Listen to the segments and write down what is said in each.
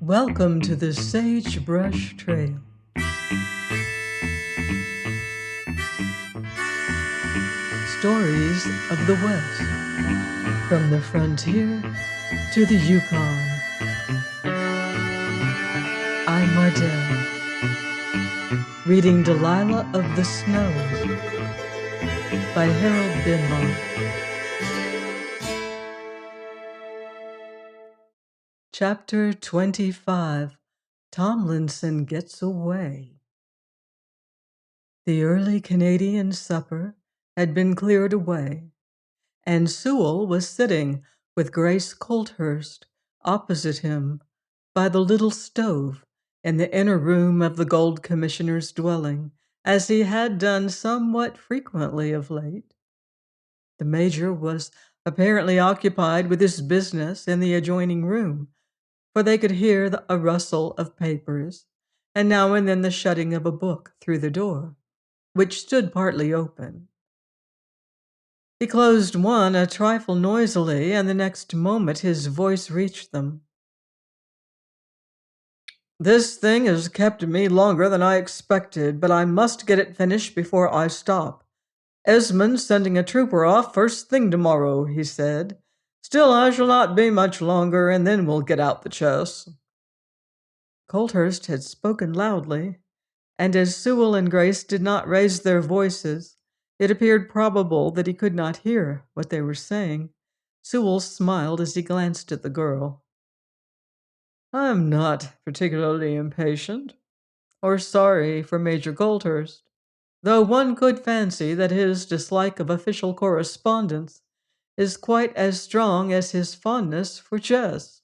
Welcome to the Sagebrush Trail. Stories of the West, from the frontier to the Yukon. I'm Mardell, reading Delilah of the Snows by Harold Binlock. Chapter 25, Tomlinson Gets Away. The early Canadian supper had been cleared away, and Sewell was sitting with Grace Colthurst opposite him by the little stove in the inner room of the Gold Commissioner's dwelling, as he had done somewhat frequently of late. The Major was apparently occupied with his business in the adjoining room, for they could hear a rustle of papers, and now and then the shutting of a book through the door, which stood partly open. He closed one a trifle noisily, and the next moment his voice reached them. "This thing has kept me longer than I expected, but I must get it finished before I stop. Esmond's sending a trooper off first thing tomorrow," he said. "Still, I shall not be much longer, and then we'll get out the chess." Colthurst had spoken loudly, and as Sewell and Grace did not raise their voices, it appeared probable that he could not hear what they were saying. Sewell smiled as he glanced at the girl. "I'm not particularly impatient, or sorry for Major Colthurst, though one could fancy that his dislike of official correspondence is quite as strong as his fondness for chess.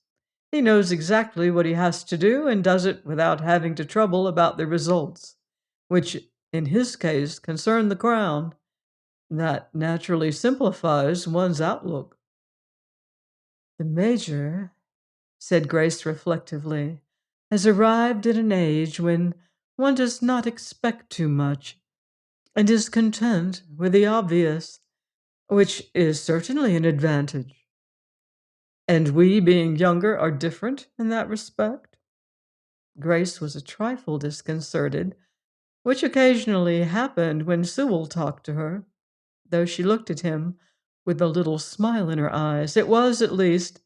He knows exactly what he has to do and does it without having to trouble about the results, which, in his case, concern the crown. That naturally simplifies one's outlook." "The Major," said Grace reflectively, "has arrived at an age when one does not expect too much, and is content with the obvious, which is certainly an advantage. And we, being younger, are different in that respect." Grace was a trifle disconcerted, which occasionally happened when Sewell talked to her, though she looked at him with a little smile in her eyes. It was, at least,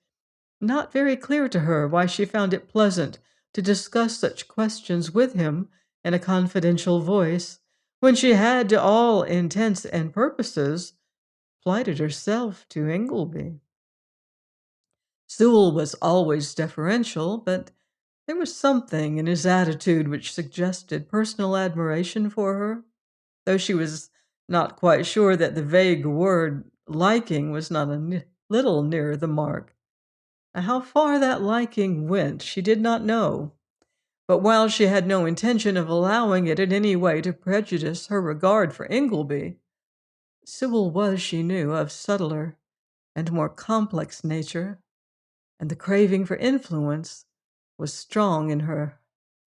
not very clear to her why she found it pleasant to discuss such questions with him in a confidential voice, when she had, to all intents and purposes, plighted herself to Ingleby. Sewell was always deferential, but there was something in his attitude which suggested personal admiration for her, though she was not quite sure that the vague word liking was not a little nearer the mark. How far that liking went, she did not know, but while she had no intention of allowing it in any way to prejudice her regard for Ingleby, Sewell was, she knew, of subtler and more complex nature, and the craving for influence was strong in her.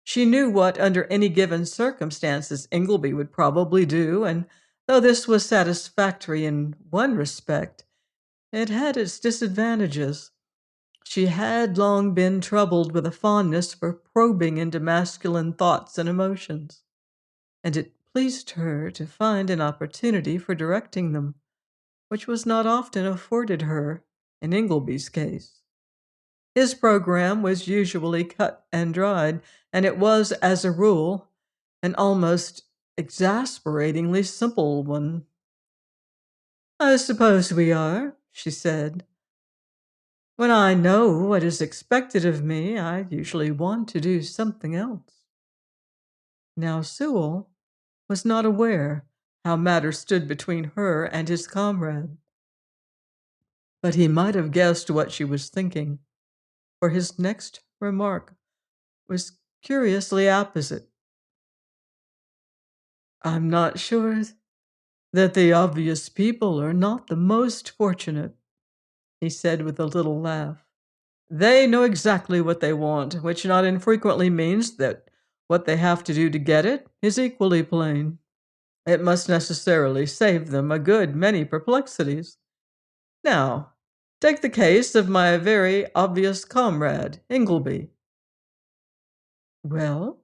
She knew what, under any given circumstances, Ingleby would probably do, and though this was satisfactory in one respect, it had its disadvantages. She had long been troubled with a fondness for probing into masculine thoughts and emotions, and it pleased her to find an opportunity for directing them, which was not often afforded her in Ingleby's case. His program was usually cut and dried, and it was, as a rule, an almost exasperatingly simple one. "I suppose we are," she said. "When I know what is expected of me, I usually want to do something else." Now Sewell was not aware how matters stood between her and his comrade, but he might have guessed what she was thinking, for his next remark was curiously opposite. "I'm not sure that the obvious people are not the most fortunate," he said with a little laugh. "They know exactly what they want, which not infrequently means that what they have to do to get it is equally plain. It must necessarily save them a good many perplexities. Now, take the case of my very obvious comrade, Ingleby. Well,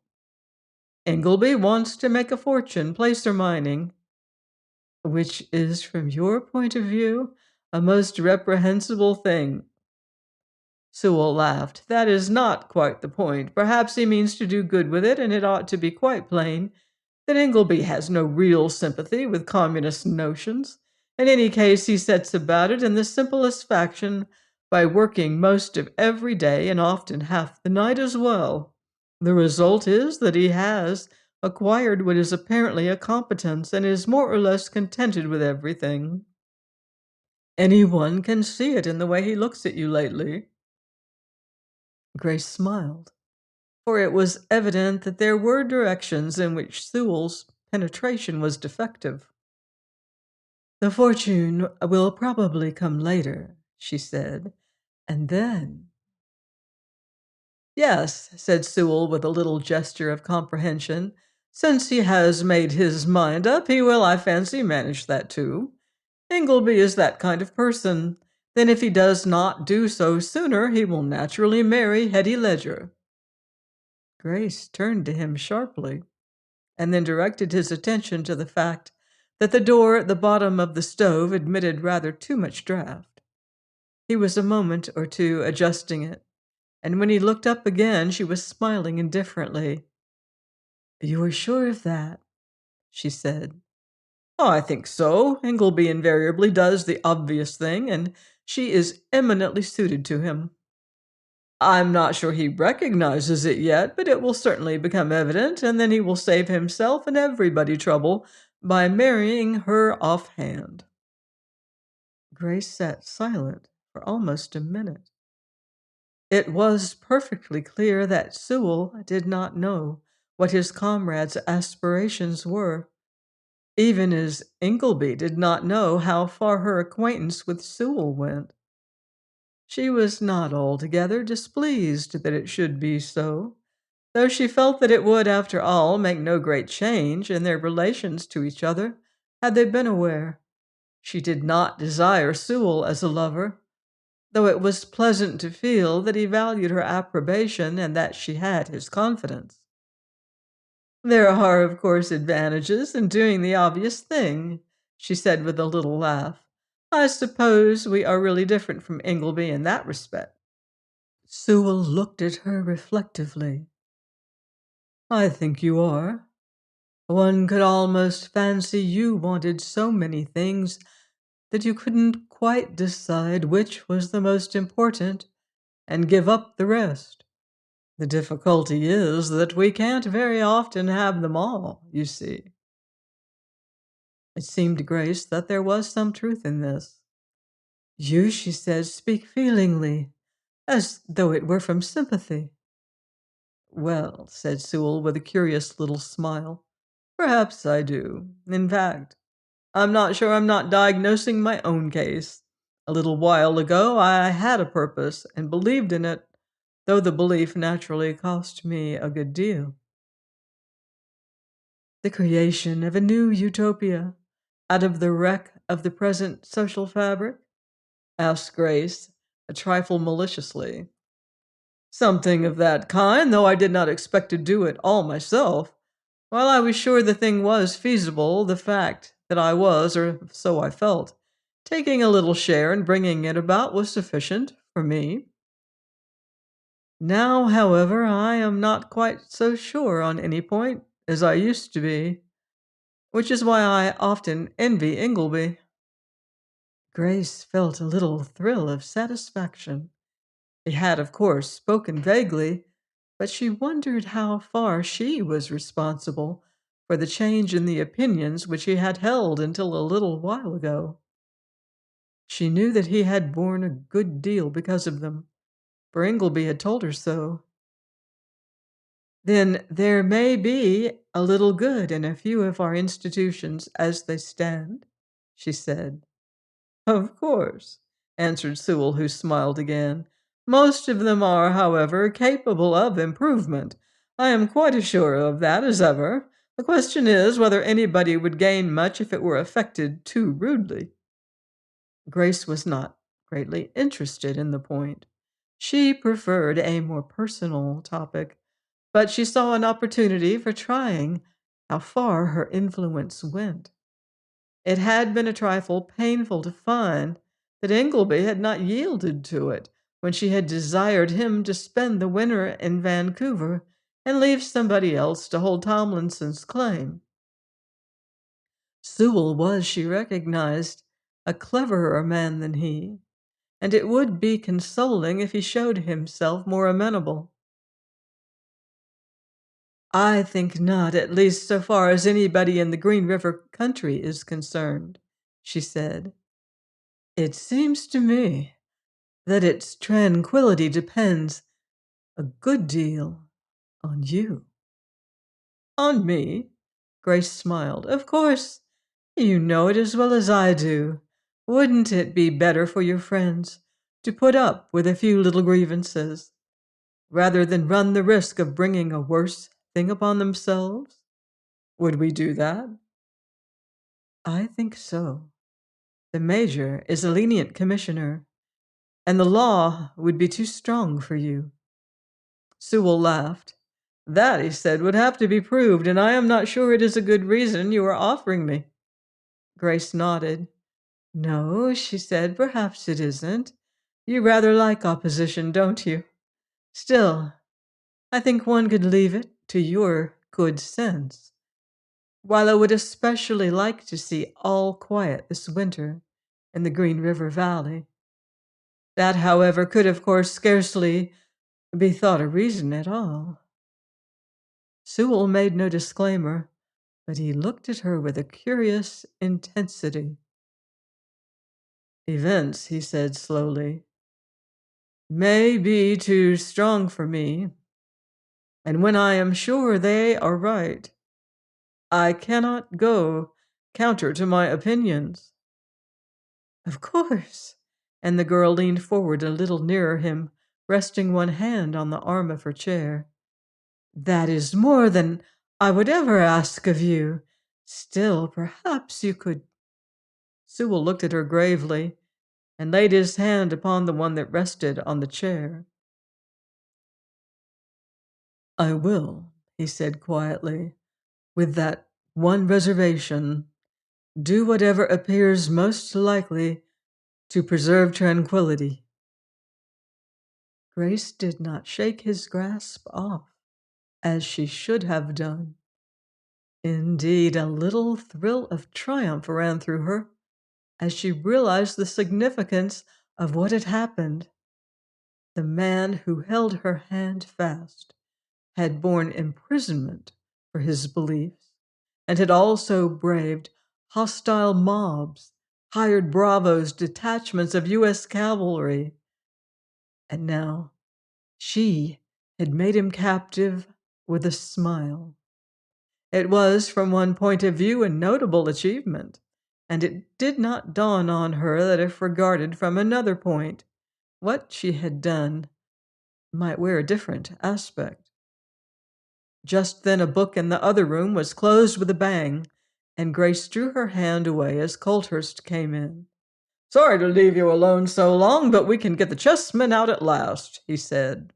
Ingleby wants to make a fortune placer mining, which is, from your point of view, a most reprehensible thing. Sewell laughed. That is not quite the point. Perhaps he means to do good with it, and it ought to be quite plain that Ingleby has no real sympathy with communist notions. In any case, he sets about it in the simplest fashion by working most of every day and often half the night as well. The result is that he has acquired what is apparently a competence and is more or less contented with everything. Anyone can see it in the way he looks at you lately. Grace smiled, for it was evident that there were directions in which Sewell's penetration was defective. The fortune will probably come later, she said, and then. Yes, said Sewell with a little gesture of comprehension. Since he has made his mind up, he will, I fancy, manage that too. Ingleby is that kind of person. Then if he does not do so sooner, he will naturally marry Hetty Ledger. Grace turned to him sharply, and then directed his attention to the fact that the door at the bottom of the stove admitted rather too much draught. He was a moment or two adjusting it, and when he looked up again, she was smiling indifferently. You are sure of that? She said. Oh, I think so. Ingleby invariably does the obvious thing, and she is eminently suited to him. I'm not sure he recognizes it yet, but it will certainly become evident, and then he will save himself and everybody trouble by marrying her offhand. Grace sat silent for almost a minute. It was perfectly clear that Sewell did not know what his comrade's aspirations were, even as Ingleby did not know how far her acquaintance with Sewell went. She was not altogether displeased that it should be so, though she felt that it would, after all, make no great change in their relations to each other had they been aware. She did not desire Sewell as a lover, though it was pleasant to feel that he valued her approbation and that she had his confidence. There are, of course, advantages in doing the obvious thing, she said with a little laugh. I suppose we are really different from Ingleby in that respect. Sewell looked at her reflectively. I think you are. One could almost fancy you wanted so many things that you couldn't quite decide which was the most important and give up the rest. The difficulty is that we can't very often have them all, you see. It seemed to Grace that there was some truth in this. You, she said, speak feelingly, as though it were from sympathy. Well, said Sewell with a curious little smile, perhaps I do. In fact, I'm not sure I'm not diagnosing my own case. A little while ago, I had a purpose and believed in it, though the belief naturally cost me a good deal. The creation of a new utopia out of the wreck of the present social fabric? Asked Grace, a trifle maliciously. Something of that kind, though I did not expect to do it all myself. While I was sure the thing was feasible, the fact that I was, or so I felt, taking a little share in bringing it about was sufficient for me. Now, however, I am not quite so sure on any point as I used to be, which is why I often envy Ingleby. Grace felt a little thrill of satisfaction. He had, of course, spoken vaguely, but she wondered how far she was responsible for the change in the opinions which he had held until a little while ago. She knew that he had borne a good deal because of them, for Ingleby had told her so. Then there may be a little good in a few of our institutions as they stand, she said. Of course, answered Sewell, who smiled again. Most of them are, however, capable of improvement. I am quite as sure of that as ever. The question is whether anybody would gain much if it were affected too rudely. Grace was not greatly interested in the point. She preferred a more personal topic. but she saw an opportunity for trying how far her influence went. It had been a trifle painful to find that Ingleby had not yielded to it when she had desired him to spend the winter in Vancouver and leave somebody else to hold Tomlinson's claim. Sewell was, she recognized, a cleverer man than he, and it would be consoling if he showed himself more amenable. I think not, at least so far as anybody in the Green River country is concerned, she said. It seems to me that its tranquility depends a good deal on you. On me? Grace smiled. Of course, you know it as well as I do. Wouldn't it be better for your friends to put up with a few little grievances rather than run the risk of bringing a worse thing upon themselves? Would we do that? I think so. The major is a lenient commissioner, and the law would be too strong for you. Sewell laughed. That, he said, would have to be proved, and I am not sure it is a good reason you are offering me. Grace nodded. No, she said, perhaps it isn't. You rather like opposition, don't you? Still, I think one could leave it to your good sense. While I would especially like to see all quiet this winter in the Green River Valley. That, however, could of course scarcely be thought a reason at all. Sewell made no disclaimer, but he looked at her with a curious intensity. Events, he said slowly, may be too strong for me, and when I am sure they are right, I cannot go counter to my opinions. Of course. And the girl leaned forward a little nearer him, resting one hand on the arm of her chair. That is more than I would ever ask of you. Still, perhaps you could. Sewell looked at her gravely and laid his hand upon the one that rested on the chair. I will, he said quietly, with that one reservation, do whatever appears most likely to preserve tranquility. Grace did not shake his grasp off, as she should have done. Indeed, a little thrill of triumph ran through her as she realized the significance of what had happened. The man who held her hand fast had borne imprisonment for his beliefs and had also braved hostile mobs, hired bravos, detachments of U.S. cavalry. And now she had made him captive with a smile. It was, from one point of view, a notable achievement, and it did not dawn on her that if regarded from another point, what she had done might wear a different aspect. Just then a book in the other room was closed with a bang, and Grace drew her hand away as Colthurst came in. Sorry to leave you alone so long, but we can get the chessmen out at last, he said.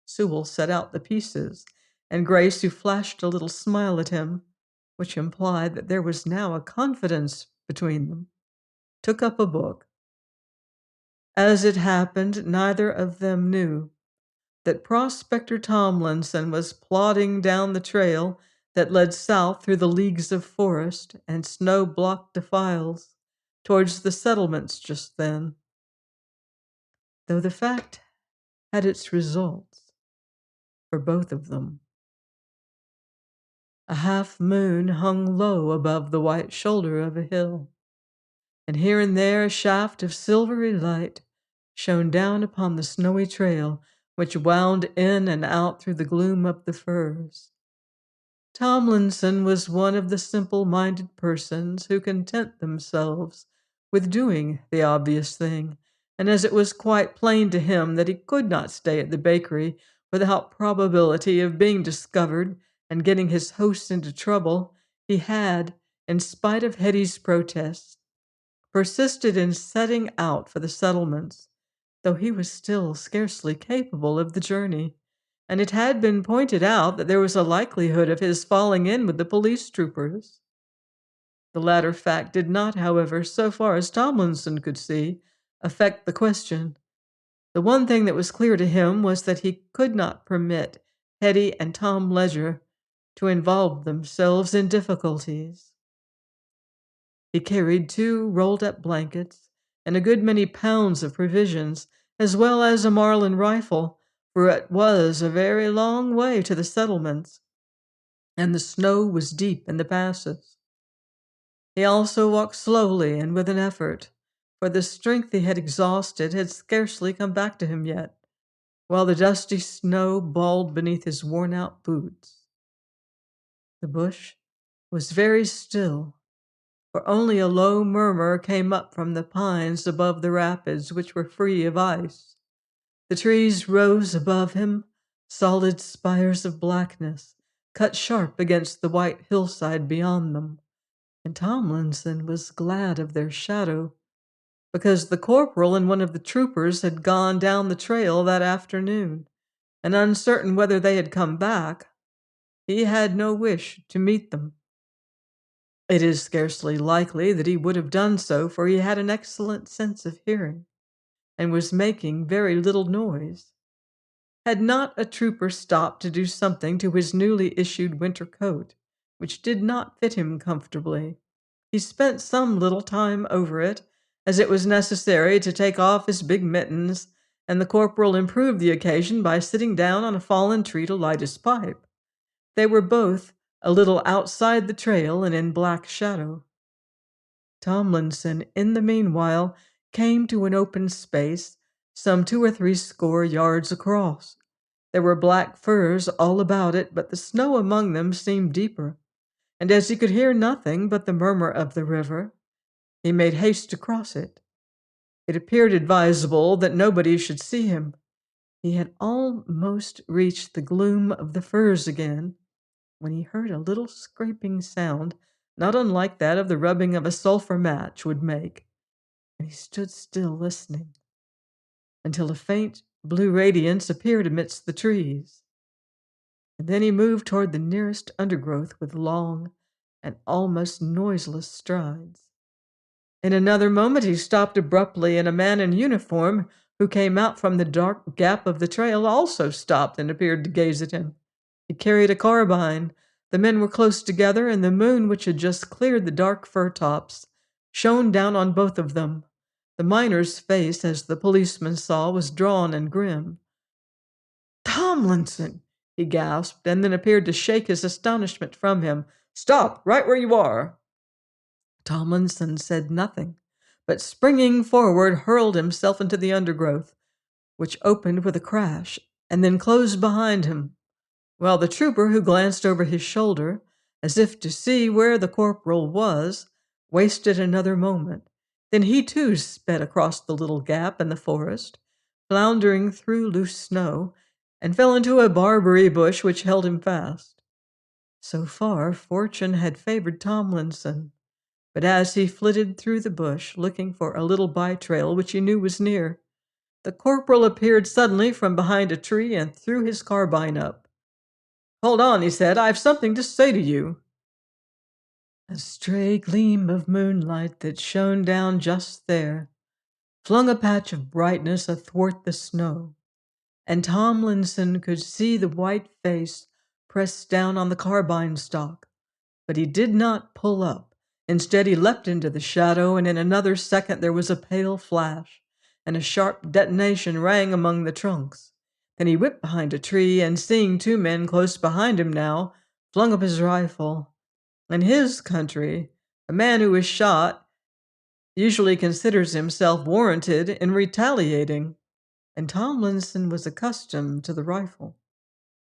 Sewell set out the pieces, and Grace, who flashed a little smile at him, which implied that there was now a confidence between them, took up a book. As it happened, neither of them knew that Prospector Tomlinson was plodding down the trail that led south through the leagues of forest and snow-blocked defiles towards the settlements just then, though the fact had its results for both of them. A half moon hung low above the white shoulder of a hill, and here and there a shaft of silvery light shone down upon the snowy trail which wound in and out through the gloom of the firs. Tomlinson was one of the simple-minded persons who content themselves with doing the obvious thing, and as it was quite plain to him that he could not stay at the bakery without probability of being discovered and getting his host into trouble, he had, in spite of Hetty's protests, persisted in setting out for the settlements, though he was still scarcely capable of the journey, and it had been pointed out that there was a likelihood of his falling in with the police troopers. The latter fact did not, however, so far as Tomlinson could see, affect the question. The one thing that was clear to him was that he could not permit Hetty and Tom Ledger to involve themselves in difficulties. He carried 2 rolled-up blankets and a good many pounds of provisions, as well as a Marlin rifle, for it was a very long way to the settlements, and the snow was deep in the passes. He also walked slowly and with an effort, for the strength he had exhausted had scarcely come back to him yet, while the dusty snow balled beneath his worn-out boots. The bush was very still, for only a low murmur came up from the pines above the rapids, which were free of ice. The trees rose above him, solid spires of blackness, cut sharp against the white hillside beyond them, and Tomlinson was glad of their shadow, because the corporal and one of the troopers had gone down the trail that afternoon, and uncertain whether they had come back, he had no wish to meet them. It is scarcely likely that he would have done so, for he had an excellent sense of hearing, and was making very little noise. Had not a trooper stopped to do something to his newly issued winter coat, which did not fit him comfortably, he spent some little time over it, as it was necessary to take off his big mittens, and the corporal improved the occasion by sitting down on a fallen tree to light his pipe. They were both a little outside the trail and in black shadow. Tomlinson, in the meanwhile, came to an open space some 2 or 3 score yards across. There were black firs all about it, but the snow among them seemed deeper, and as he could hear nothing but the murmur of the river, he made haste to cross it. It appeared advisable that nobody should see him. He had almost reached the gloom of the firs again, when he heard a little scraping sound, not unlike that of the rubbing of a sulphur match would make, and he stood still listening, until a faint blue radiance appeared amidst the trees. And then he moved toward the nearest undergrowth with long and almost noiseless strides. In another moment he stopped abruptly, and a man in uniform who came out from the dark gap of the trail also stopped and appeared to gaze at him. He carried a carbine. The men were close together, and the moon, which had just cleared the dark fir tops, shone down on both of them. The miner's face, as the policeman saw, was drawn and grim. "Tomlinson!" he gasped, and then appeared to shake his astonishment from him. "Stop, right where you are!" Tomlinson said nothing, but springing forward, hurled himself into the undergrowth, which opened with a crash and then closed behind him, while the trooper, who glanced over his shoulder, as if to see where the corporal was, wasted another moment. Then he too sped across the little gap in the forest, floundering through loose snow, and fell into a barberry bush which held him fast. So far, fortune had favored Tomlinson, but as he flitted through the bush, looking for a little by-trail which he knew was near, the corporal appeared suddenly from behind a tree and threw his carbine up. "Hold on," he said. "I've something to say to you." A stray gleam of moonlight that shone down just there flung a patch of brightness athwart the snow, and Tomlinson could see the white face pressed down on the carbine stock, but he did not pull up. Instead, he leapt into the shadow, and in another second there was a pale flash, and a sharp detonation rang among the trunks. Then he whipped behind a tree, and seeing 2 men close behind him now, flung up his rifle. In his country, a man who is shot usually considers himself warranted in retaliating, and Tomlinson was accustomed to the rifle.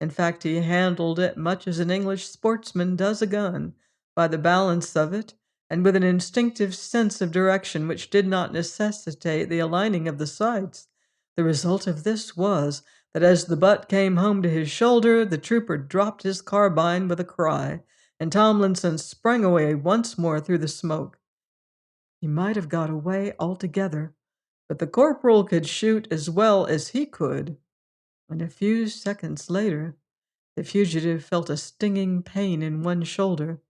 In fact, he handled it much as an English sportsman does a gun, by the balance of it, and with an instinctive sense of direction which did not necessitate the aligning of the sights. The result of this was that as the butt came home to his shoulder, the trooper dropped his carbine with a cry, and Tomlinson sprang away once more through the smoke. He might have got away altogether, but the corporal could shoot as well as he could, and a few seconds later, the fugitive felt a stinging pain in one shoulder.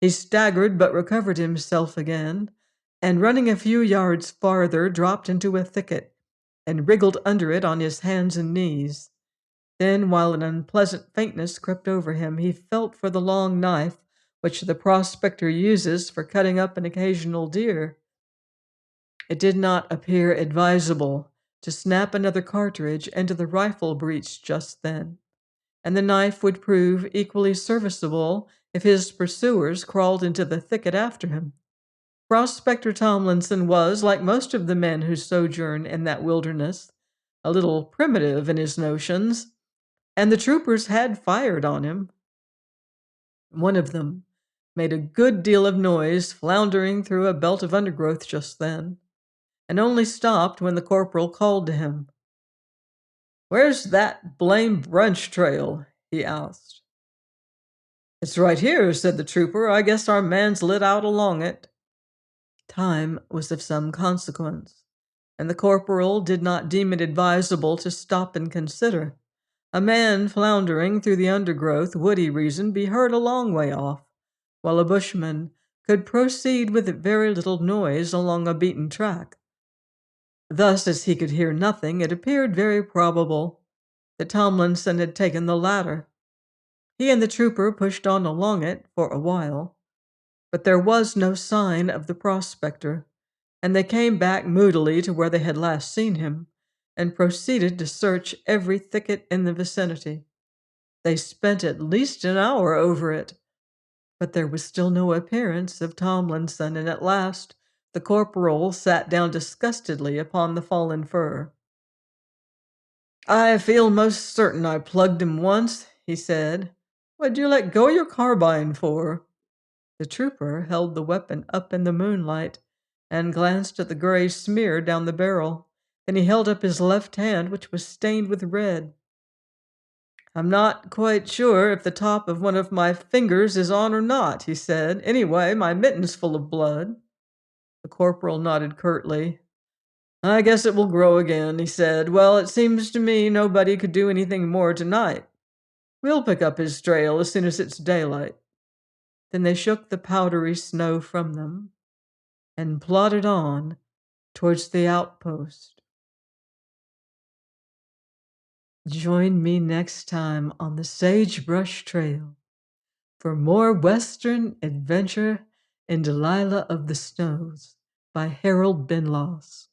He staggered but recovered himself again, and running a few yards farther, dropped into a thicket and wriggled under it on his hands and knees. Then, while an unpleasant faintness crept over him, he felt for the long knife which the prospector uses for cutting up an occasional deer. It did not appear advisable to snap another cartridge into the rifle breech just then, and the knife would prove equally serviceable if his pursuers crawled into the thicket after him. Prospector Tomlinson was, like most of the men who sojourn in that wilderness, a little primitive in his notions, and the troopers had fired on him. One of them made a good deal of noise floundering through a belt of undergrowth just then, and only stopped when the corporal called to him. "Where's that blame brunch trail?" he asked. "It's right here," said the trooper. "I guess our man's lit out along it." Time was of some consequence, and the corporal did not deem it advisable to stop and consider. A man floundering through the undergrowth would, he reasoned, be heard a long way off, while a bushman could proceed with very little noise along a beaten track. Thus, as he could hear nothing, it appeared very probable that Tomlinson had taken the latter. He and the trooper pushed on along it for a while, but there was no sign of the prospector, and they came back moodily to where they had last seen him, and proceeded to search every thicket in the vicinity. They spent at least an hour over it, but there was still no appearance of Tomlinson, and at last the corporal sat down disgustedly upon the fallen fir. "I feel most certain I plugged him once," he said. "What'd you let go your carbine for?" The trooper held the weapon up in the moonlight and glanced at the gray smear down the barrel. Then he held up his left hand, which was stained with red. "I'm not quite sure if the top of one of my fingers is on or not," he said. "Anyway, my mitten's full of blood." The corporal nodded curtly. "I guess it will grow again," he said. "Well, it seems to me nobody could do anything more tonight. We'll pick up his trail as soon as it's daylight." Then they shook the powdery snow from them and plodded on towards the outpost. Join me next time on the Sagebrush Trail for more Western adventure in Delilah of the Snows by Harold Benloss.